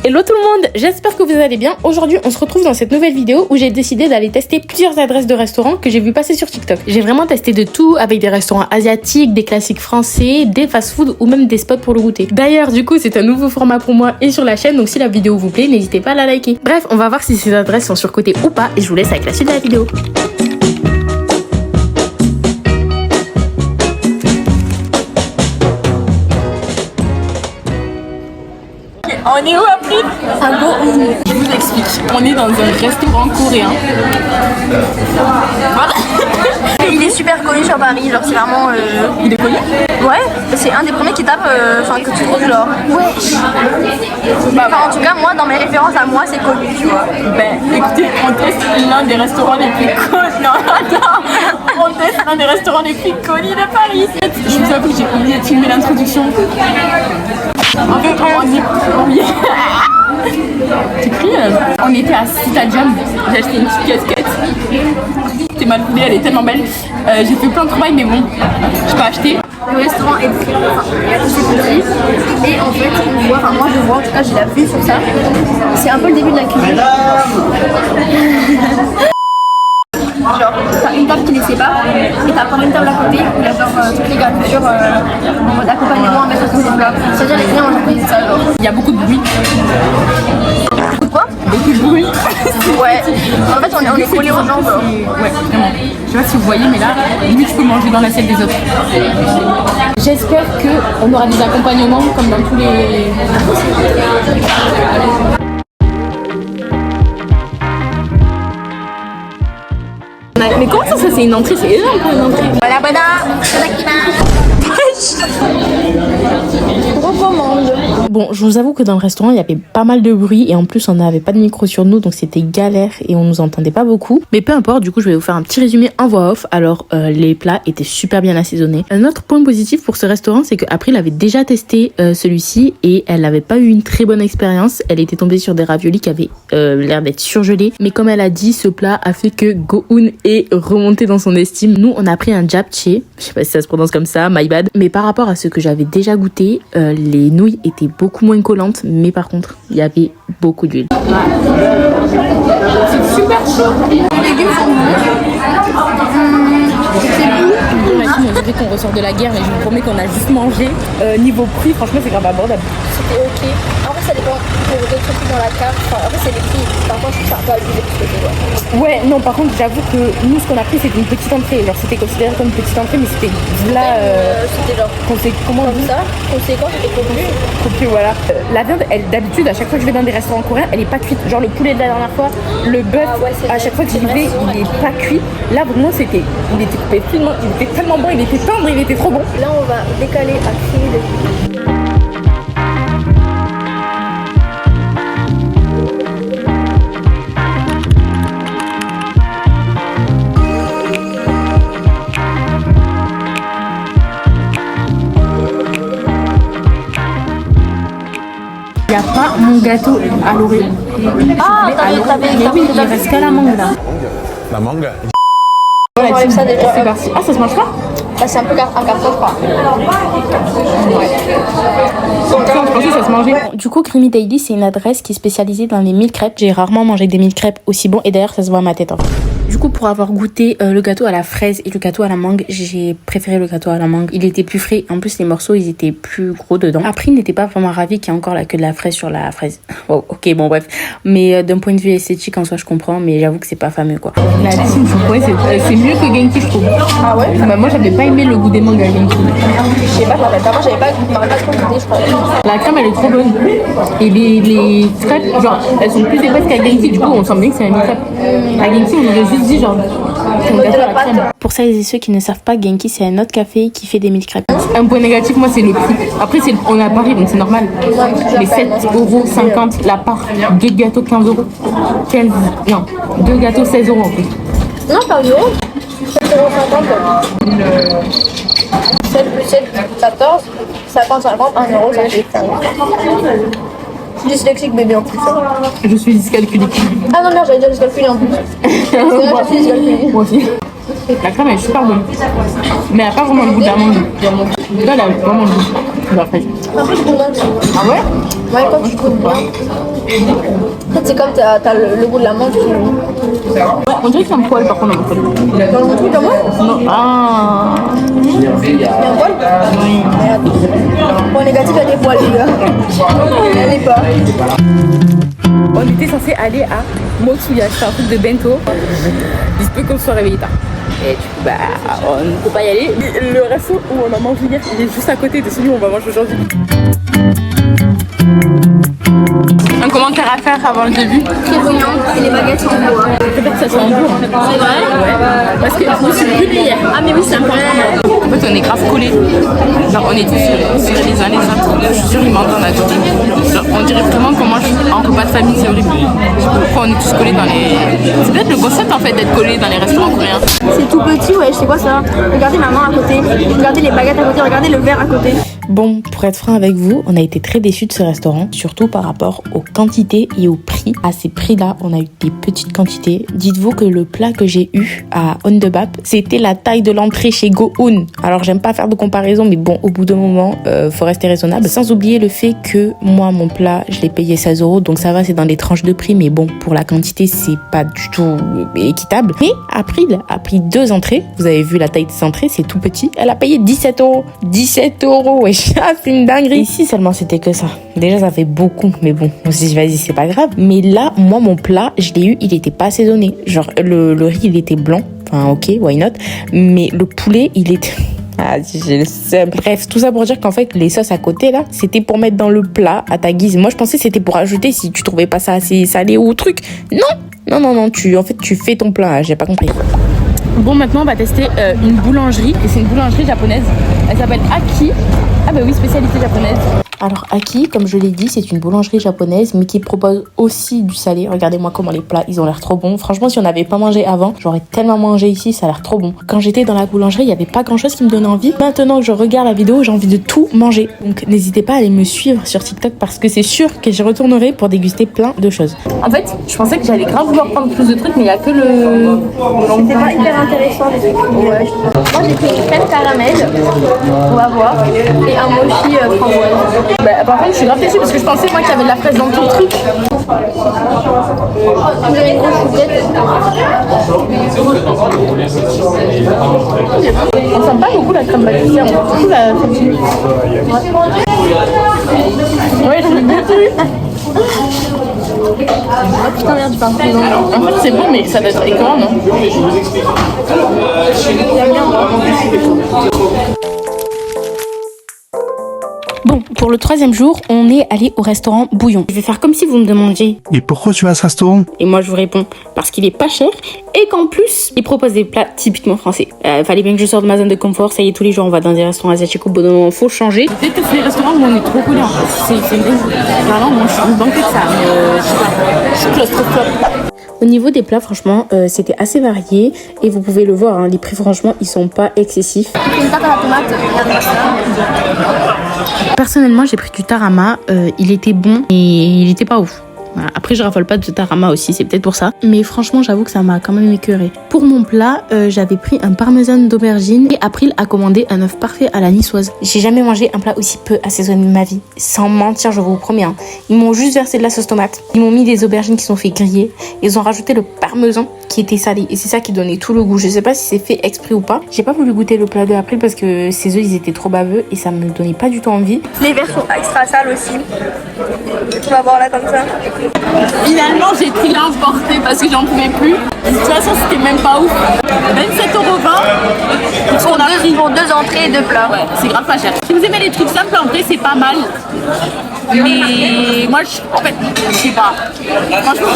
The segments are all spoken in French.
Hello tout le monde, j'espère que vous allez bien. Aujourd'hui on se retrouve dans cette nouvelle vidéo où j'ai décidé d'aller tester plusieurs adresses de restaurants que j'ai vu passer sur TikTok. J'ai vraiment testé de tout, avec des restaurants asiatiques, des classiques français, des fast-food ou même des spots pour le goûter. D'ailleurs du coup c'est un nouveau format pour moi et sur la chaîne, donc si la vidéo vous plaît n'hésitez pas à la liker. Bref, on va voir si ces adresses sont surcotées ou pas et je vous laisse avec la suite de la vidéo. On est où après? À Go-Un. Je vous explique. On est dans un restaurant coréen. Voilà. Il est super connu sur Paris, genre c'est vraiment... Il est connu? Ouais, c'est un des premiers qui tape, enfin que tu trouves genre... Ouais. Enfin en tout cas moi dans mes références à moi c'est connu, tu vois. Ben écoutez, on teste l'un des restaurants les plus connus. Non, attends. On teste l'un des restaurants les plus connus de Paris. Je vous avoue que j'ai oublié de filmer l'introduction. En fait, on était à Citadium, j'ai acheté une petite casquette. C'était mal coulé, elle est tellement belle. J'ai fait plein de travail, mais bon, je peux acheter. Le restaurant est très assez petit et en fait on voit, enfin moi je vois, en tout cas j'ai la vue sur ça. C'est un peu le début de la cuisine. Genre, t'as une table qui les sépare et t'as encore une table à côté où il y a genre toutes les garnitures en mode accompagnement à mettre sur des plats. C'est-à-dire les clients mangent ça genre. Il y a beaucoup de bruit. Beaucoup de quoi? Beaucoup de bruit. Ouais. En fait on est collés aux gens genre. Ouais, vraiment. Je sais pas si vous voyez, mais là, limite je peux manger dans l'assiette des autres. J'espère qu'on aura des accompagnements comme dans tous les... Mais comment ça c'est une entrée? C'est énorme pour une entrée. Voilà, recommande. Bon, je vous avoue que dans le restaurant, il y avait pas mal de bruit et en plus, on n'avait pas de micro sur nous, donc c'était galère et on nous entendait pas beaucoup. Mais peu importe, du coup, je vais vous faire un petit résumé en voix off. Alors, les plats étaient super bien assaisonnés. Un autre point positif pour ce restaurant, c'est qu'April avait déjà testé celui-ci et elle n'avait pas eu une très bonne expérience. Elle était tombée sur des raviolis qui avaient l'air d'être surgelés. Mais comme elle a dit, ce plat a fait que Go-Un est remonté dans son estime. Nous, on a pris un japchae. Je sais pas si ça se prononce comme ça, my bad. Mais par rapport à ce que j'avais déjà goûté, les nouilles étaient beaucoup moins collantes, mais par contre, il y avait beaucoup d'huile. C'est super chaud. Les légumes sont bons. C'est bon. On dirait qu'on ressort de la guerre, mais je vous promets qu'on a juste mangé. Niveau prix, franchement, c'est grave abordable. C'était ok. Après ça dépend pour d'autres trucs dans la carte. Enfin, après c'est les prix. Par contre je trouve ça un peu abusé parce que tu vois. Ouais, non, par contre, j'avoue que nous, ce qu'on a pris, c'était une petite entrée. Genre, c'était considéré comme une petite entrée, mais c'était là. C'était genre Comment on dit ça. Conséquent, c'était copieux. Copieux, voilà. La viande, elle, d'habitude, à chaque fois que je vais dans des restaurants coréens, elle est pas cuite. Genre, le poulet de la dernière fois, le bœuf, à chaque fois que j'y vais, il est pas cuit. Là, vraiment, il était coupé finement, il était tellement bon, il était tendre, il était trop bon. Là, on va décaler à créer le... Il n'y a pas mon gâteau à l'oreille. Ah, t'avais Oui, il reste qu'à la mangue là. La mangue. On enlève ça déjà. C'est parti. Ah, ça se mange pas? Bah, c'est un peu un carton, je crois. Je pensais que ça se mangeait. Du coup, Creamy Daily, c'est une adresse qui est spécialisée dans les mille crêpes. J'ai rarement mangé des mille crêpes aussi bons et d'ailleurs, ça se voit à ma tête. Du coup, pour avoir goûté le gâteau à la fraise et le gâteau à la mangue, j'ai préféré le gâteau à la mangue. Il était plus frais. En plus, les morceaux, ils étaient plus gros dedans. Après, il n'était pas vraiment ravi qu'il y ait encore la queue de la fraise sur la fraise. Oh, ok, bon, bref. Mais d'un point de vue esthétique, en soi, je comprends. Mais j'avoue que c'est pas fameux, quoi. La team Choupoé, c'est mieux que Genki, je trouve. Ah ouais? Bah, moi, j'avais pas aimé le goût des mangues à Genki. Je sais pas, moi j'avais pas trop goûté, je crois. La crème, elle est trop bonne. Et les crêpes, genre, elles sont plus épaisses qu'à Genki. Du coup, on sent bien que c'est la même crêpe. À Genki, on aurait juste dit, genre, un gâteau à la crème. Pour celles et ceux qui ne savent pas, Genki, c'est un autre café qui fait des mille crêpes. Un point négatif, moi, c'est le prix. Après, on est à Paris, donc c'est normal. Mais 7,50€ la part. 2 gâteaux, 15€. 15, non, 2 gâteaux, 16€ en plus. Non, par euro. 7,50€. 7 plus 7, 14. 50, 50, 1€, ça fait 15. Je suis dyslexique bébé en plus. Je suis dyscalculée. Ah non, merde, j'avais déjà dyscalculé en plus. C'est vrai, je suis dyscalculée. Moi aussi. La crème elle est super bonne. Mais elle n'a pas vraiment le goût d'amande. Là, elle a vraiment le goût. La fraise. Un peu de gourmand. Ah ouais? Ouais, quand tu trouves bien. En fait, c'est comme t'as le goût de la menthe. On dirait qu'il y a un poil par contre dans mon poil. Dans le truc, dans moi? Non. Ah. Il y a un poil? Oui. Merde. Bon, négatif, il y a des poils, les gars. Il n'y en a pas. On était censé aller à Motsuya, c'est un truc de bento. Il se peut qu'on soit réveillé tard. Et du coup, bah, on ne peut pas y aller. Mais le resto où on a mangé hier, il est juste à côté de celui où on va manger aujourd'hui. Un commentaire à faire avant le début? Très bouillant et les baguettes sont en bois. Peut-être que ça sent bon. C'est vrai? Ouais. Parce que je me suis brûlée hier. Ah, mais oui, c'est important. En fait, on est grave collés. Genre, on est tous serrés les uns les autres. Je suis sûre, ils m'entendent à côté. Genre, on dirait vraiment qu'on mange en repas de famille, c'est horrible. Je sais pas pourquoi on est tous collés dans les. C'est peut-être le concept en fait d'être collés dans les restaurants coréens. C'est tout petit, ouais, je sais quoi ça? Regardez maman à côté, regardez les baguettes à côté, regardez le verre à côté. Bon, pour être franc avec vous, on a été très déçus de ce restaurant, surtout par rapport aux quantités et au prix. À ces prix-là, on a eu des petites quantités. Dites-vous que le plat que j'ai eu à Ondebap, c'était la taille de l'entrée chez Go-Un. Alors, j'aime pas faire de comparaison, mais bon, au bout d'un moment, faut rester raisonnable. Sans oublier le fait que moi, mon plat, je l'ai payé 16 €, donc ça va, c'est dans les tranches de prix, mais bon, pour la quantité, c'est pas du tout équitable. Mais April a pris 2 entrées. Vous avez vu la taille de ces entrées, c'est tout petit. Elle a payé 17 €. 17 €, wesh. C'est une dinguerie. Ici seulement c'était que ça. Déjà ça fait beaucoup, mais bon, on s'est dit vas-y c'est pas grave. Mais là, moi mon plat, je l'ai eu, il était pas assaisonné. Genre le riz il était blanc, enfin ok, why not. Mais le poulet il était... Ah, j'ai le seum. Bref, tout ça pour dire qu'en fait, les sauces à côté, là, c'était pour mettre dans le plat à ta guise. Moi, je pensais que c'était pour ajouter si tu trouvais pas ça assez salé ou truc. Non, tu fais ton plat, j'ai pas compris. Bon, maintenant on va tester une boulangerie. Et c'est une boulangerie japonaise. Elle s'appelle Aki. Ah bah oui, spécialité japonaise. Alors Aki, comme je l'ai dit, c'est une boulangerie japonaise mais qui propose aussi du salé. Regardez-moi comment les plats, ils ont l'air trop bons. Franchement, si on n'avait pas mangé avant, j'aurais tellement mangé ici, ça a l'air trop bon. Quand j'étais dans la boulangerie, il n'y avait pas grand-chose qui me donnait envie. Maintenant que je regarde la vidéo, j'ai envie de tout manger. Donc n'hésitez pas à aller me suivre sur TikTok parce que c'est sûr que j'y retournerai pour déguster plein de choses. En fait, je pensais que j'allais grave vouloir prendre plus de trucs, mais il n'y a que le... C'était pas hyper intéressant les trucs. Ouais. Moi j'ai pris une crème caramel, on va voir, et un mochi framboise. Bah, par contre, je suis grave déçue parce que je pensais moi qu'il y avait de la fraise dans tout le truc. Vous avez une grosse chouquette. On sent pas beaucoup la crème pâtissière, on sent surtout la crème. Ouais, je suis déçue. Ah putain merde, du pain fondant. En fait, c'est bon, mais ça doit être écœurant, non? Bon, pour le 3e jour, on est allé au restaurant Bouillon. Je vais faire comme si vous me demandiez. Et pourquoi tu vas à ce restaurant? Et moi, je vous réponds parce qu'il est pas cher et qu'en plus, il propose des plats typiquement français. Fallait bien que je sorte de ma zone de confort. Ça y est, tous les jours, on va dans des restaurants asiatiques. Au bout d'un moment, faut changer. Peut-être que c'est les restaurants où on est trop collés en fait. C'est une dingue. Vraiment, moi je suis une banquette ça, mais je sais pas. Je suis claustrophobe. Au niveau des plats, franchement, c'était assez varié. Et vous pouvez le voir, hein, les prix, franchement, ils sont pas excessifs. Une tarte à la tomate, regardez ça. Personnellement, j'ai pris du tarama. Il était bon, mais il était pas ouf. Voilà. Après, je raffole pas de tarama aussi, c'est peut-être pour ça. Mais franchement, j'avoue que ça m'a quand même écœuré. Pour mon plat, j'avais pris un parmesan d'aubergine et April a commandé un œuf parfait à la niçoise. J'ai jamais mangé un plat aussi peu assaisonné de ma vie. Sans mentir, je vous promets. Hein. Ils m'ont juste versé de la sauce tomate. Ils m'ont mis des aubergines qui sont fait griller. Ils ont rajouté le parmesan qui était salé. Et c'est ça qui donnait tout le goût. Je sais pas si c'est fait exprès ou pas. J'ai pas voulu goûter le plat de April parce que ces œufs, ils étaient trop baveux et ça me donnait pas du tout envie. Les verres sont extra sales aussi. On va voir là comme ça. Finalement, j'ai pris l'emporté parce que j'en pouvais plus. De toute façon, c'était même pas ouf. 27,20 € Pour 2 entrées et 2 plats. Ouais, c'est grave pas cher. Si vous aimez les trucs simples, en vrai, c'est pas mal. Mais moi, en fait, je sais pas. Franchement,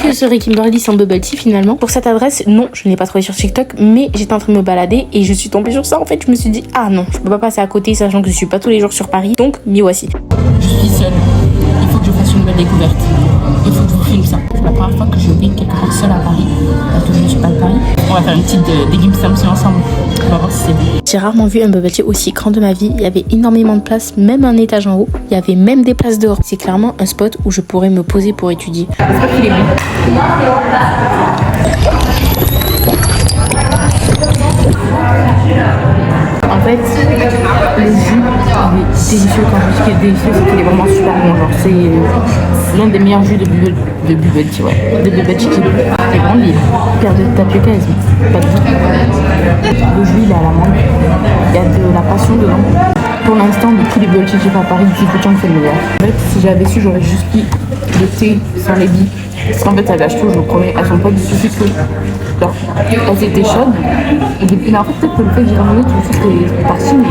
Que serait Kimberly sans bubble tea finalement? Pour cette adresse, non, je ne l'ai pas trouvé sur TikTok, mais j'étais en train de me balader et je suis tombée sur ça. En fait, je me suis dit, ah non, je peux pas passer à côté, sachant que je suis pas tous les jours sur Paris. Donc, m'y voici. je suis seule. Il faut que je fasse une nouvelle découverte. Il faut que je vous filme ça. C'est la première fois que je vais quelque part seule à Paris. Parce que je ne suis pas de Paris. On va faire une petite dégustation ensemble. On va voir si c'est bon. J'ai rarement vu un bubble tea aussi grand de ma vie. Il y avait énormément de place, même un étage en haut. Il y avait même des places dehors. C'est clairement un spot où je pourrais me poser pour étudier. J'espère qu'il est bon. En fait, le jus est délicieux. Quand je dis qu'il est délicieux, c'est qu'il est vraiment super bon. Genre, c'est l'un des meilleurs jus de bubble tea, ouais. De bubble tea. C'est vraiment des paires de tapioca, elles ont pas de goût. Le jus, il est à la mangue. Il y a de la passion dedans. Pour l'instant, de tous les bubble tea à Paris, Gifu Chang c'est le meilleur. En fait, si j'avais su, j'aurais juste pris le thé sans les billes. Parce qu'en fait, ça gâche tout, je vous promets. Elles sont pas du tout sucrées. Genre, elles étaient chaudes. Et depuis là, en fait, peut-être que le fait que j'ai ramené tout le sucre est parti, mais...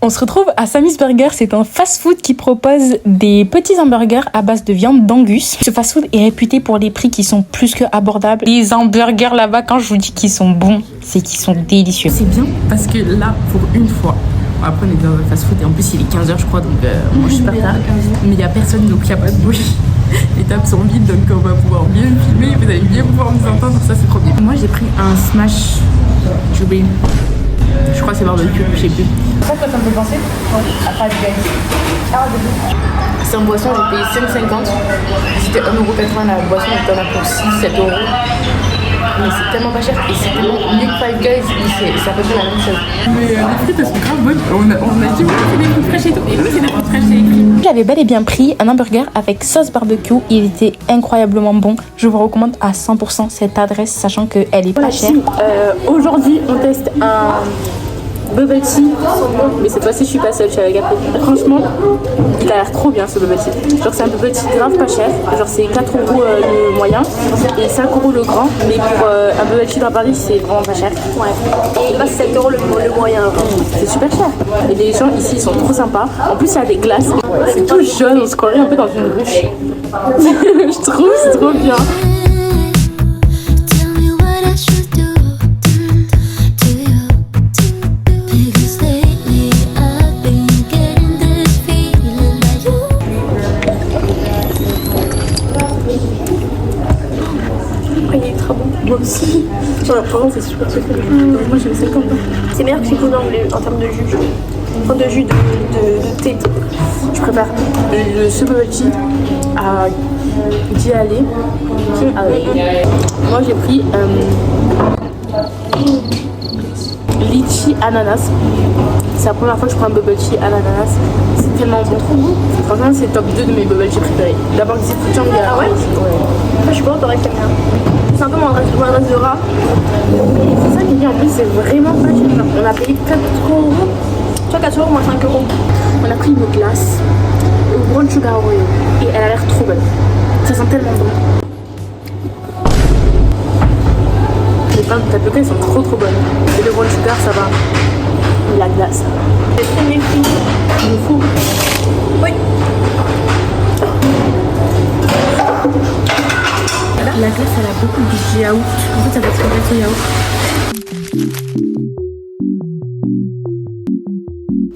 On se retrouve à Sammy's Burger, c'est un fast-food qui propose des petits hamburgers à base de viande d'angus. Ce fast-food est réputé pour les prix qui sont plus que abordables. Les hamburgers là-bas, quand je vous dis qu'ils sont bons, c'est qu'ils sont délicieux. C'est bien parce que là, pour une fois, après on est dans un fast-food et en plus il est 15h je crois, donc moi je suis super tard. Mais il n'y a personne, donc il n'y a pas de bruit. Les tables sont vides, donc on va pouvoir bien filmer, vous allez bien pouvoir nous entendre, ça c'est trop bien. Moi j'ai pris un smash, j'ai oublié. Je crois que c'est barbecue, je sais plus. Ça me fait penser à pas de C'est en boisson, j'ai payé 5,50. C'était 1,80€ la boisson, donc t'en as pour 6-7 euros. Mais c'est tellement pas cher et c'est tellement mieux que Five Guys, c'est à peu près la même chose. Mais les frites elles sont grave bonnes. On a dit oui, c'est des frites fraîches et tout. Et nous c'est des frites fraîches et écrit. J'avais bel et bien pris un hamburger avec sauce barbecue. Il était incroyablement bon. Je vous recommande à 100% cette adresse, sachant qu'elle est pas chère. Aujourd'hui on teste un bubble tea, mais cette fois-ci je suis pas seule, je suis avec April. Franchement, il a l'air trop bien ce bubble tea. Genre c'est un bubble tea grave pas cher, genre c'est 4 euros le moyen et 5 euros le grand, mais pour un bubble tea dans Paris c'est vraiment pas cher. Ouais. Et là, c'est 7 € le moyen. C'est super cher. Et les gens ici ils sont trop sympas. En plus il y a des glaces, c'est tout jaune, on se croirait un peu dans une ruche. Je trouve c'est trop bien. Moi aussi. Genre, apparemment, c'est super sucré. Moi, j'aime 50. C'est meilleur que chez Conan en termes de jus. Enfin, de jus de thé. Je préfère ce bubble tea à d'y aller. Moi, j'ai pris litchi ananas. C'est la première fois que je prends un bubble tea à l'ananas. C'est tellement bon. Franchement, c'est top 2 de mes bubble tea préférés. D'abord, Gifu Chang. Ah ouais? Moi, je suis pas t'aurais que bien. C'est un peu mon adresse de rat. C'est ça qui est bien. En plus, c'est vraiment pas cher. On a payé 4 euros. Toi, 4 €, moi 5 €. On a pris une glace au brown sugar Oreo. Et elle a l'air trop bonne. Ça sent tellement bon. Les pains de tapioca, ils sont trop bonnes. Et le brown sugar, ça va. Et la glace. C'est très bien pris. Il est fou. Oui. La glace, elle a beaucoup de yaourt. En fait, ça va être une glace au yaourt.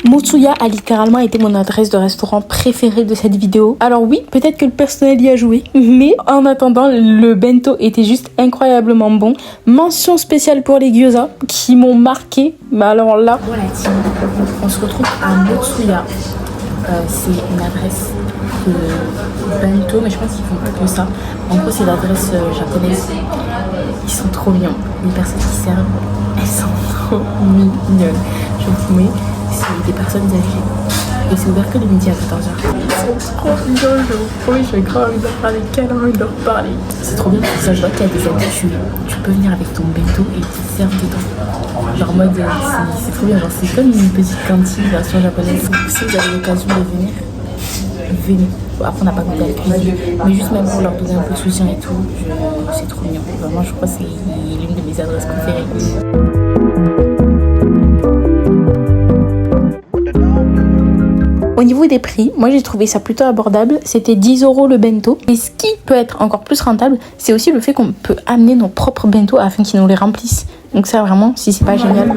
Motsuya a littéralement été mon adresse de restaurant préférée de cette vidéo. Alors oui, peut-être que le personnel y a joué, mais en attendant, le bento était juste incroyablement bon. Mention spéciale pour les gyoza qui m'ont marqué. Mais alors là... Voilà, team. On se retrouve à Motsuya. C'est une adresse de bento, mais je pense qu'ils font plus que ça. En gros, c'est l'adresse japonaise. Ils sont trop mignons. Les personnes qui servent, elles sont trop mignonnes. Je vais vous filmer. C'est des personnes âgées. Et c'est ouvert que le midi à 14h. Ils sont trop mignons, je vous promets, j'ai grave envie de leur faire des câlins et de leur parler. C'est trop bien parce que ça, je vois qu'il y a des adultes, tu peux venir avec ton bento et ils te servent dedans. Genre en mode, c'est trop bien, genre c'est comme une petite cantine version japonaise. Si vous avez l'occasion de venir, venez. Après on n'a pas goûté à la cuisine, mais juste même pour leur donner un peu de soutien et tout, c'est trop mignon. Vraiment je crois que c'est l'une de mes adresses préférées. Au niveau des prix, moi j'ai trouvé ça plutôt abordable. C'était 10 € le bento. Et ce qui peut être encore plus rentable, c'est aussi le fait qu'on peut amener nos propres bento afin qu'ils nous les remplissent. Donc ça vraiment, si c'est pas génial.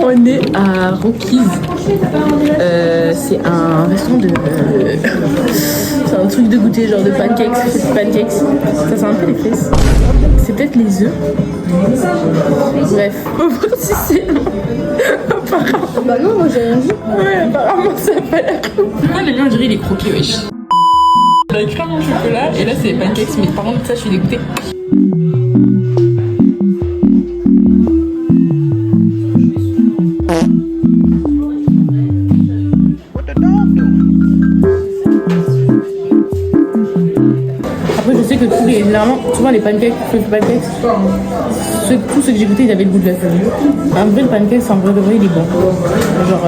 On est à Rocky's. C'est un restaurant de... c'est un truc de goûter, genre de pancakes. Ça sent un peu les fesses. C'est peut-être les œufs. Bref, faut voir si c'est... Apparemment... Bah non, moi j'ai rien dit. Ouais, apparemment ça a pas l'air cool. Moi le mien, on dirait il est croqué, wesh. La crème au chocolat, et là c'est les pancakes, mais par contre ça je suis dégoûtée. Après, je sais que tous les. Généralement, souvent les pancakes, tous ceux que j'ai goûtés, ils avaient le goût de la feuille. Un vrai, le pancake, en vrai de vrai, il est bon. Genre.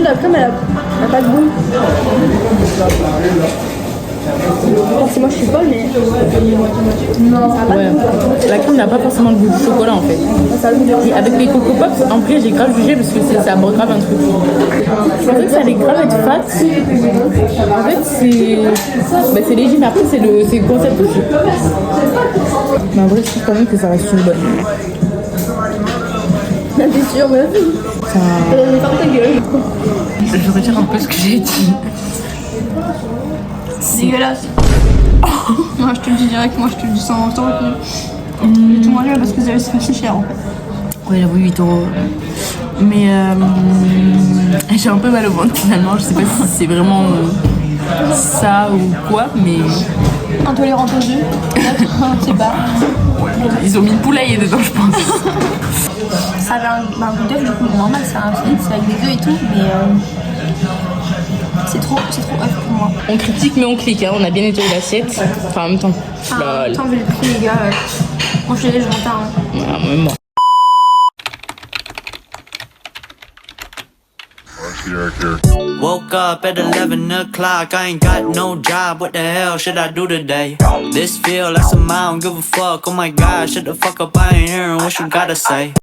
La crème, elle a pas de goût. Si moi je suis folle, mais. Ouais. La crème n'a pas forcément le goût du chocolat en fait. Et avec les Coco Pops, en vrai, j'ai grave jugé parce que ça aborde grave un truc. Je pensais que ça allait grave être fat. En fait, c'est léger, mais après, c'est le concept aussi. Mais en vrai, je trouve quand même que ça reste une bonne. T'es sûre, meuf? Ça donne ta gueule. Je retire un peu ce que j'ai dit. C'est dégueulasse. Moi je te le dis direct, moi je te le dis sans retenue. J'ai tout mangé parce que c'est assez cher en fait. Ouais, j'avoue 8 €. Mais j'ai un peu mal au ventre finalement. Je sais pas si c'est vraiment ça ou quoi, mais. Intolérante aux œufs, je sais pas. Ils ont mis une poulailler dedans, je pense. Ça avait un goût d'œuf, du coup, normal, c'est avec des œufs et tout, mais c'est trop œuf pour moi. On critique, mais on clique, hein. On a bien nettoyé l'assiette. Enfin, en même temps. Attends, vu le prix, les gars, enchaînez, je m'entends. Voilà, même moi. Woke up at 11 o'clock, I ain't got no job, what the hell should I do today? This feel like some I don't give a fuck, oh my god, shut the fuck up, I ain't hearing what you gotta say.